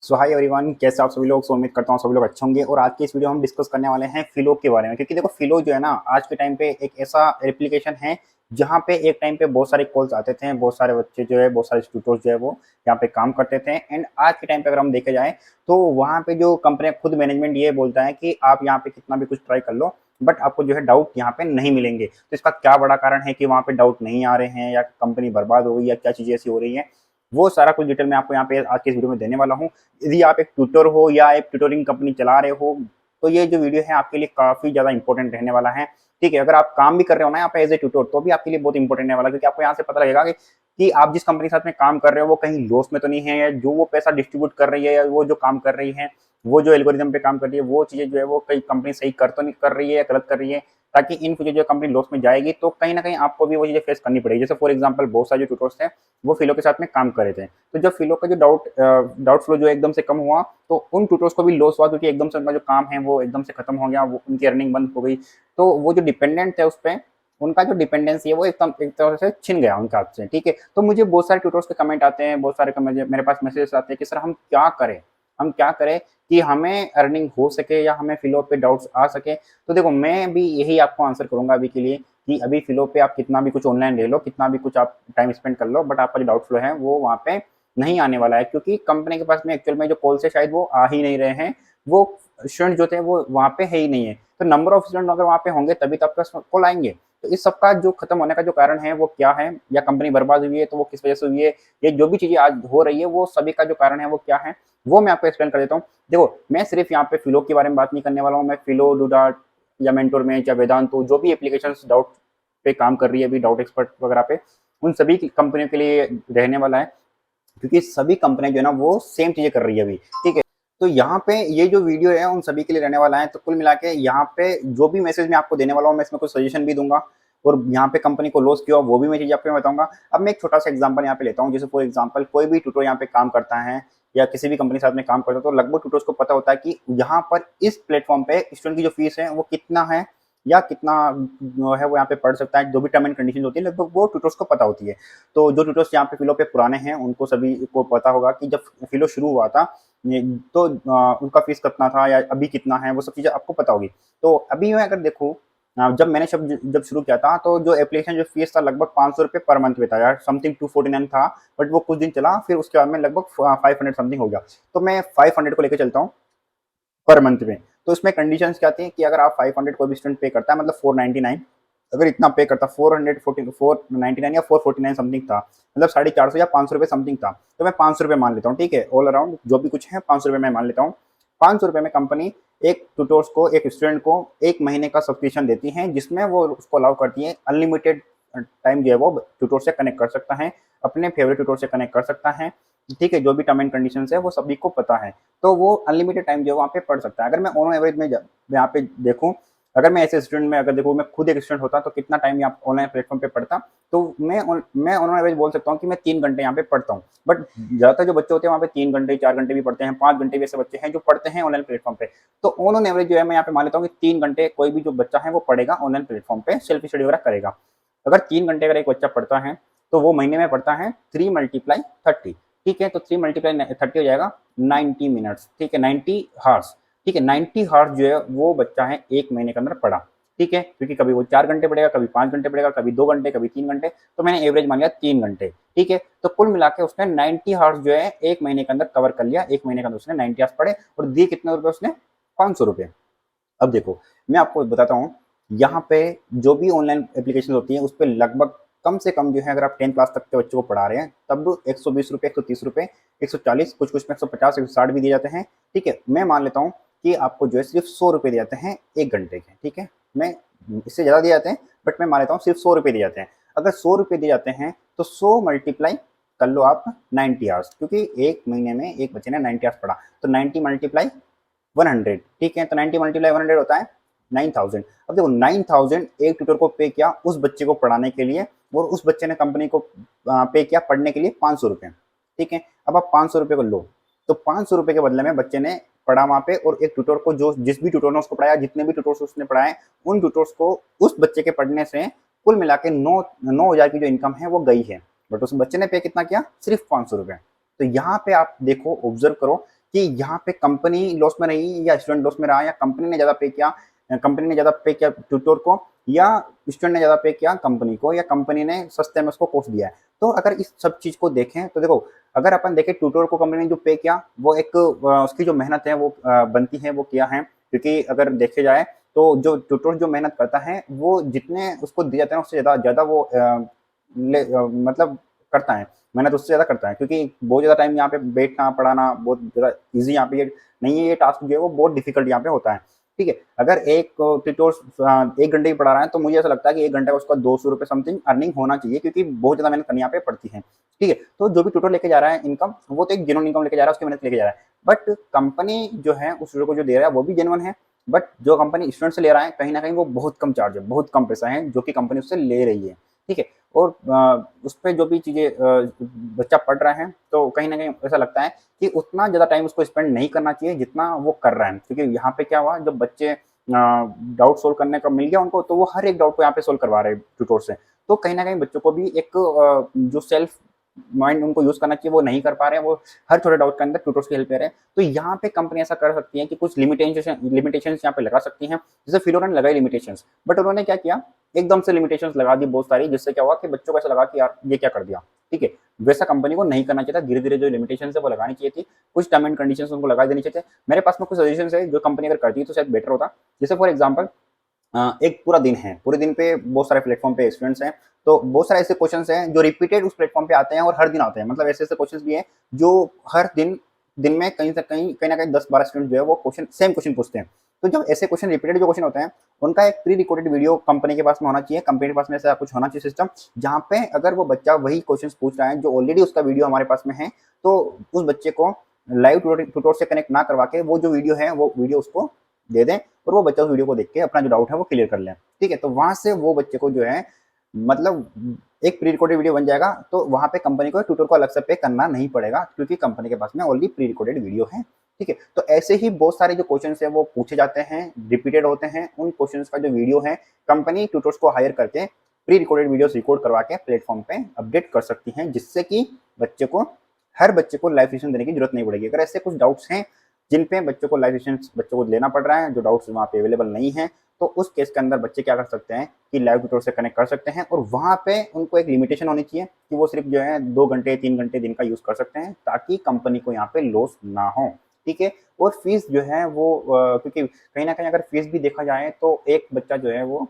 सो hi everyone, कैसे आप सभी लोग। उम्मीद करता हूँ सभी लोग अच्छे होंगे। और आज की इस वीडियो हम डिस्कस करने वाले हैं फिलो के बारे में, क्योंकि देखो फिलो जो है ना, आज के टाइम पे एक ऐसा एप्लीकेशन है जहाँ पे एक टाइम पे बहुत सारे कॉल्स आते थे, बहुत सारे बच्चे जो है, बहुत सारे ट्यूटर्स जो है वो यहाँ पे काम करते थे। एंड आज के टाइम पे अगर हम देखे जाए तो वहाँ पे जो कंपनी खुद मैनेजमेंट ये बोलता है कि आप यहाँ पे कितना भी कुछ ट्राई कर लो, बट आपको जो है डाउट यहाँ पे नहीं मिलेंगे। तो इसका क्या बड़ा कारण है कि वहाँ पे डाउट नहीं आ रहे हैं, या कंपनी बर्बाद हो गई, या क्या चीजें ऐसी हो रही है, वो सारा कुछ डिटेल मैं आपको यहाँ पे आज के इस वीडियो में देने वाला हूँ। यदि आप एक ट्यूटर हो या एक ट्यूटरिंग कंपनी चला रहे हो, तो ये जो वीडियो है आपके लिए काफी ज्यादा इंपॉर्टेंट रहने वाला है। ठीक है, अगर आप काम भी कर रहे हो ना यहाँ पे एज ए ट्यूटर, तो भी आपके लिए बहुत इंपॉर्टेंट रहने वाला है, क्योंकि आपको यहाँ से पता लगेगा कि आप जिस कंपनी के साथ में काम कर रहे हो वो कहीं लॉस में तो नहीं है, या जो वो पैसा डिस्ट्रीब्यूट कर रही है, या वो जो काम कर रही है, वो जो एल्गोरिदम पे काम कर रही है, वो चीजें जो है वो कई कंपनी सही कर तो नहीं कर रही है या गलत कर रही है, ताकि इन फ्यूचर जो कंपनी लॉस में जाएगी तो कहीं ना कहीं आपको भी वो चीजें फेस करनी पड़ेगी। जैसे फॉर एग्जांपल बहुत सारे जो ट्यूटर्स थे वो फिलो के साथ में काम कर रहे थे, तो जब फिलो का जो डाउट फ्लो जो एकदम से कम हुआ, तो उन ट्यूटर्स को भी लॉस हुआ, क्योंकि एकदम से उनका जो काम है वो एकदम से खत्म हो गया, वो उनकी अर्निंग बंद हो गई। तो वो जो डिपेंडेंट थे उस पर, उनका जो डिपेंडेंसी है वो एकदम एक तरह से छिन गया उनके हाथ से। ठीक है, तो मुझे बहुत सारे ट्यूटर्स के कमेंट आते हैं, बहुत सारे मेरे पास मैसेजेस आते हैं कि सर हम क्या करें, हम क्या करें कि हमें अर्निंग हो सके या हमें फिलो पे डाउट्स आ सके। तो देखो, मैं भी यही आपको आंसर करूंगा अभी के लिए कि अभी फिलो पे आप कितना भी कुछ ऑनलाइन ले लो, कितना भी कुछ आप टाइम स्पेंड कर लो, बट आपका जो डाउट फ्लो है वो वहाँ पे नहीं आने वाला है, क्योंकि कंपनी के पास में एक्चुअल में जो कॉल से शायद वो आ ही नहीं रहे हैं। वो स्टूडेंट जो थे वो वहाँ पे है ही नहीं है। तो नंबर ऑफ स्टूडेंट अगर वहाँ पे होंगे तभी तो आपका कॉल आएंगे। तो इस सबका जो खत्म होने का जो कारण है वो क्या है, या कंपनी बर्बाद हुई है तो वो किस वजह से हुई है, ये जो भी चीजें आज हो रही है वो सभी का जो कारण है वो क्या है, वो मैं आपको एक्सप्लेन कर देता हूँ। देखो, मैं सिर्फ यहाँ पे फिलो के बारे में बात नहीं करने वाला हूँ। मैं फिलो, डूडाट या मेंटोर में या वेदांतो, जो भी एप्लीकेशन डाउट पे काम कर रही है अभी, डाउट एक्सपर्ट वगैरह पे, उन सभी कंपनियों के लिए रहने वाला है, क्योंकि सभी कंपनियां जो है ना वो सेम चीजें कर रही है अभी। ठीक है, तो यहाँ पे ये जो वीडियो है उन सभी के लिए रहने वाला है। तो कुल मिला के यहाँ पे जो भी मैसेज मैं आपको देने वाला हूँ, मैं इसमें कुछ सजेशन भी दूंगा, और यहाँ पे कंपनी को लॉस किया वो भी मैं चीज आपको बताऊंगा। अब मैं एक छोटा सा एग्जांपल यहाँ पे लेता हूँ। जैसे फॉर एग्जांपल कोई भी ट्यूटर यहाँ पे काम करता है, या किसी भी कंपनी के साथ में काम करता है, तो लगभग ट्यूटर्स को पता होता है कि यहाँ पर इस प्लेटफॉर्म पे स्टूडेंट की जो फीस है वो कितना है, या कितना है वो यहाँ पे पढ़ सकता है। जो भी टर्म एंड कंडीशन होती है लगभग वो ट्यूटर्स को पता होती है। तो जो ट्यूटर्स यहाँ पे फिलो पे पुराने हैं उनको सभी को पता होगा कि जब फिलो शुरू हुआ था तो उनका फीस कितना था या अभी कितना है, वो सब चीज़ें आपको पता होगी। तो अभी मैं अगर देखूँ, जब मैंने जब शुरू किया था तो जो एप्लीकेशन जो फीस था लगभग 500 रुपये पर मंथ में था यार, समथिंग 249 था। बट वो कुछ दिन चला, फिर उसके बाद में लगभग 500 समथिंग हो गया। तो मैं 500 को लेकर चलता हूँ पर मंथ में। तो इसमें कंडीशंस क्या आती है कि अगर आप 500 कोई भी स्टूडेंट पे करता है, मतलब 499, अगर इतना पे करता, 499 या 449 समथिंग था, मतलब 450 या 500 रुपये समथिंग था, तो मैं 500 रुपये मान लेता हूँ। ठीक है, ऑल अराउंड जो भी कुछ है 500 रुपये मैं मान लेता हूँ। 500 रुपये में कंपनी एक ट्यूटोर्स को, एक स्टूडेंट को एक महीने का सब्सक्रिप्शन देती है, जिसमें वो उसको अलाउ करती है अनलिमिटेड टाइम जो है वो ट्यूटोर से कनेक्ट कर सकता है, अपने फेवरेट ट्यूटोर से कनेक्ट कर सकता है। ठीक है, जो भी टर्म एंड कंडीशन है वो सभी को पता है, तो वो अनलिमिटेड टाइम जो है वहाँ पे पढ़ सकता है। अगर मैं ऑन एवरेज में यहाँ पे देखूँ, अगर मैं ऐसे स्टूडेंट में अगर देखूँ, मैं खुद एक स्टूडेंट होता तो कितना टाइम यहाँ ऑनलाइन प्लेटफॉर्म पे पढ़ता, तो मैं ऑन एवरेज बोल सकता हूँ कि मैं 3 घंटे यहाँ पे पढ़ता हूँ। बट ज़्यादातर जो बच्चे होते हैं वहाँ पे 3 घंटे 4 घंटे भी पढ़ते हैं, 5 घंटे भी ऐसे बच्चे हैं जो पढ़ते हैं ऑनलाइन प्लेटफॉर्म पे। तो ऑन एवरेज जो है मैं यहाँ पे मान लेता हूँ कि 3 घंटे कोई भी जो बच्चा है वो पढ़ेगा ऑनलाइन प्लेटफॉर्म पे, सेल्फ स्टडी वगैरह करेगा। अगर 3 घंटे अगर एक बच्चा पढ़ता है, तो वो महीने में पढ़ता है 3 × 30। ठीक है, तो 3 × 30 हो जाएगा 90 मिनट्स। ठीक है, 90 हार्स। ठीक है, 90 हार्स जो है वो बच्चा है एक महीने के अंदर पढ़ा। ठीक है, क्योंकि कभी वो 4 घंटे पढ़ेगा, कभी 5 घंटे पढ़ेगा, कभी 2 घंटे, कभी 3 घंटे, तो मैंने एवरेज मान लिया 3 घंटे। ठीक है, तो कुल मिला के उसने 90 हार्स जो है एक महीने के अंदर कवर कर लिया। एक महीने के अंदर उसने 90 हार्स पढ़े, और दिए कितने रुपए उसने, 500 रुपये। अब देखो, मैं आपको बताता हूँ, यहाँ पे जो भी ऑनलाइन एप्लीकेशन होती है उस पर लगभग कम से कम जो है, अगर आप 10 क्लास तक के बच्चों को पढ़ा रहे हैं तब 120 रुपये, 130 रुपये, 140, कुछ कुछ में 150, 160 भी दिए जाते हैं। ठीक है, मैं मान लेता हूँ कि आपको जो है सिर्फ 100 रुपये दिए जाते हैं 1 घंटे के। ठीक है, मैं इससे ज़्यादा दिए जाते हैं, बट मैं मान लेता हूँ सिर्फ 100 रुपये दिए जाते हैं। अगर 100 रुपये दिए जाते हैं तो 100 मल्टीप्लाई कर लो आप 90 आवर्स, क्योंकि एक महीने में एक बच्चे ने 90 आवर्स पढ़ा, तो 90 × 100। ठीक है, तो 90 × 100 होता है 9,000। अब देखो, 9,000 एक ट्यूटर को पे किया उस बच्चे को पढ़ाने के लिए, और उस बच्चे ने कंपनी को पे किया पढ़ने के लिए 500 रुपये। ठीक है, अब आप 500 रुपये को लो, तो 500 रुपये के बदले में बच्चे ने पढ़ा वहाँ पे, और एक ट्यूटर को, जो जिस भी ट्यूटर ने उसको पढ़ाया, जितने भी ट्यूटर्स उसने पढ़ाए, उन ट्यूटर्स को उस बच्चे के पढ़ने से कुल मिला के 9,000 की जो इनकम है वो गई है। बट उस बच्चे ने पे कितना किया, सिर्फ 500 रुपये। तो यहाँ पे आप देखो, ऑब्जर्व करो कि यहाँ पे कंपनी लॉस में रही या स्टूडेंट लॉस में रहा, या कंपनी ने ज़्यादा पे किया, कंपनी ने ज़्यादा पे किया ट्यूटर को, या स्टूडेंट ने ज़्यादा पे किया कंपनी को, या कंपनी ने सस्ते में उसको कोर्स दिया है। तो अगर इस सब चीज़ को देखें तो देखो, अगर अपन देखें ट्यूटर को कंपनी ने जो पे किया वो एक उसकी जो मेहनत है वो बनती है वो किया है, क्योंकि अगर देखे जाए तो जो ट्यूटर जो मेहनत करता है वो जितने उसको दिए जाते हैं उससे ज़्यादा वो मतलब करता है, मेहनत उससे ज़्यादा करता है, क्योंकि बहुत ज़्यादा टाइम यहाँ पे बैठना पढ़ाना बहुत ज़्यादा ईजी यहाँ पे ये नहीं है, ये टास्क जो है वो बहुत डिफिकल्ट यहाँ पे होता है। ठीक है, अगर एक ट्यूटोर 1 घंटे ही पढ़ा रहा है तो मुझे ऐसा लगता है कि 1 घंटे का उसका 200 रुपये समथिंग अर्निंग होना चाहिए, क्योंकि बहुत ज़्यादा मेहनत करनी यहाँ पे पड़ती है। ठीक है, तो जो भी ट्यूटर लेके जा रहा है इनकम, वो तो एक जेन्युइन इनकम लेके जा रहा है, उसकी मेहनत लेके जा रहा है, बट कंपनी जो है उस ट्यूटर को जो दे रहा है वो भी जेन्युइन है, बट जो कंपनी स्टूडेंट से ले रहा है कहीं ना कहीं वो बहुत कम चार्ज है, बहुत कम पैसा है जो कि कंपनी उससे ले रही है। ठीक है, और उस पर जो भी चीज़ें बच्चा पढ़ रहा है तो कहीं ना कहीं ऐसा लगता है कि उतना ज़्यादा टाइम उसको स्पेंड नहीं करना चाहिए जितना वो कर रहा है, क्योंकि यहाँ पे क्या हुआ, जब बच्चे डाउट सोल्व करने का मिल गया उनको तो वो हर एक डाउट को यहाँ पे सोल्व करवा रहे हैं ट्यूटोर से, तो कहीं ना कहीं बच्चों को भी एक जो सेल्फ माइंड उनको यूज करना चाहिए वो नहीं कर पा रहे हैं, वो हर छोटे डाउट के अंदर ट्यूटर्स की हेल्प ले रहे हैं। तो यहाँ पे कंपनी ऐसा कर सकती है कि कुछ लिमिटेशन यहाँ पे लगा सकती हैं, जैसे फिलोरा ने लगाई लिमिटेशन, बट उन्होंने क्या किया, एकदम से लिमिटेशंस लगा दी बहुत सारी, जिससे क्या हुआ कि बच्चों को ऐसा लगा कि यार ये क्या कर दिया। ठीक है, वैसा कंपनी को नहीं करना चाहिए था, धीरे धीरे जो लिमिटेशन है वो लगानी चाहिए थी, कुछ टर्म एंड कंडीशन उनको लगा देनी चाहिए थे। मेरे पास में कुछ सजेशन है जो कंपनी अगर करती तो शायद बेटर होता। जैसे फॉर एग्जाम्पल एक पूरा दिन है, पूरे दिन पे बहुत सारे प्लेटफॉर्म पे स्टूडेंट्स हैं, तो बहुत सारे ऐसे क्वेश्चंस हैं जो रिपीटेड उस प्लेटफॉर्म पे आते हैं और हर दिन आते हैं, मतलब ऐसे ऐसे क्वेश्चंस भी हैं जो हर दिन दिन में कहीं से कहीं ना कहीं 10-12 स्टूडेंट जो है वो क्वेश्चन सेम क्वेश्चन पूछते हैं। तो जब ऐसे क्वेश्चन रिपीटेड जो क्वेश्चन होते हैं उनका एक प्री रिकॉर्डेड वीडियो कंपनी के पास में होना चाहिए, कंपनी के पास में ऐसा कुछ होना चाहिए सिस्टम, जहाँ पे अगर वो बच्चा वही क्वेश्चन पूछ रहा है जो ऑलरेडी उसका वीडियो हमारे पास में है, तो उस बच्चे को लाइव ट्यूटर से कनेक्ट ना करवा के वो जो वीडियो है वो वीडियो उसको दे दें और वो बच्चा उस वीडियो को देख के अपना जो डाउट है वो क्लियर कर लें। ठीक है, तो वहां से वो बच्चे को जो है मतलब एक प्री रिकॉर्डेड वीडियो बन जाएगा, तो वहां पे कंपनी को ट्यूटर को अलग से पे करना नहीं पड़ेगा, क्योंकि कंपनी के पास में ऑलरेडी प्री रिकॉर्डेड वीडियो है। ठीक है, तो ऐसे ही बहुत सारे जो क्वेश्चन है वो पूछे जाते हैं, रिपीटेड होते हैं, उन क्वेश्चन का जो वीडियो है कंपनी ट्यूटर्स को हायर करके प्री रिकॉर्डेड वीडियो रिकॉर्ड करवा के प्लेटफॉर्म पे अपडेट कर सकती हैं, जिससे कि बच्चे को हर बच्चे को लाइव सेशन देने की जरूरत नहीं पड़ेगी। अगर ऐसे कुछ डाउट्स हैं जिन पे बच्चों को लाइव सेशन बच्चों को लेना पड़ रहा है, जो डाउट्स वहाँ पे अवेलेबल नहीं है, तो उस केस के अंदर बच्चे क्या कर सकते हैं कि लाइव ट्यूटर से कनेक्ट कर सकते हैं, और वहाँ पे उनको एक लिमिटेशन होनी चाहिए कि वो सिर्फ जो है 2 घंटे 3 घंटे दिन का यूज़ कर सकते हैं, ताकि कंपनी को यहाँ पे लॉस ना हो। ठीक है, और फीस जो है वो क्योंकि कहीं ना कहीं अगर फीस भी देखा जाए तो एक बच्चा जो है वो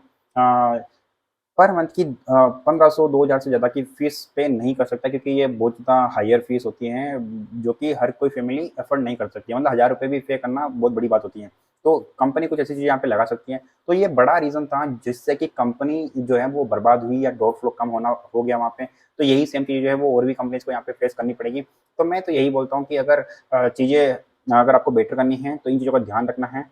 पर मंथ की 1500-2000 से ज़्यादा की फीस पे नहीं कर सकता, क्योंकि ये बहुत ज़्यादा हायर फीस होती है जो कि हर कोई फैमिली अफोर्ड नहीं कर सकती है, मतलब 1000 रुपये भी पे करना बहुत बड़ी बात होती है। तो कंपनी कुछ ऐसी चीज़ें यहाँ पे लगा सकती है, तो ये बड़ा रीज़न था जिससे कि कंपनी जो है वो बर्बाद हुई या डॉट फ्लो कम होना हो गया वहाँ पे। तो यही सेम चीज़ जो है वो और भी कंपनीज को यहाँ पे फेस करनी पड़ेगी। तो मैं तो यही बोलता हूँ कि अगर चीज़ें अगर आपको बेटर करनी है तो इन चीज़ों का ध्यान रखना है,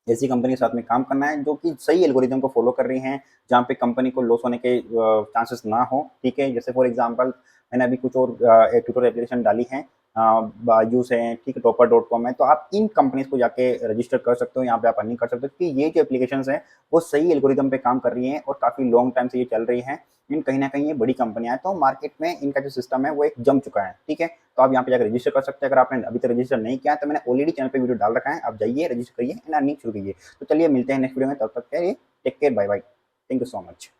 ऐसी कंपनी के साथ में काम करना है जो कि सही एल्गोरिदम को फॉलो कर रही हैं, जहाँ पे कंपनी को लॉस होने के चांसेस ना हो। ठीक है, जैसे फॉर एग्जांपल मैंने अभी कुछ और ट्यूटर एप्लीकेशन डाली है, बाजूस है, ठीक है, टॉपर.com है, तो आप इन कंपनीज को जाके रजिस्टर कर सकते हो, यहाँ पे आप अर्निंग कर सकते हो, क्योंकि ये जो एप्लीकेशंस हैं वो सही एल्गोरिदम पे काम कर रही हैं और काफ़ी लॉन्ग टाइम से ये चल रही हैं। इन कहीं ना कहीं ये बड़ी कंपनियां हैं, तो मार्केट में इनका जो सिस्टम है वो एक जम चुका है। ठीक है, तो आप यहाँ पे जाकर रजिस्टर कर सकते हैं। अगर आपने अभी तक रजिस्टर नहीं किया है तो मैंने ऑलरेडी चैनल पे वीडियो डाल रखा है, आप जाइए रजिस्टर करिए एंड अर्निंग शुरू कीजिए। तो चलिए मिलते हैं नेक्स्ट वीडियो में, तब तक के लिए take care, bye bye, thank you so much.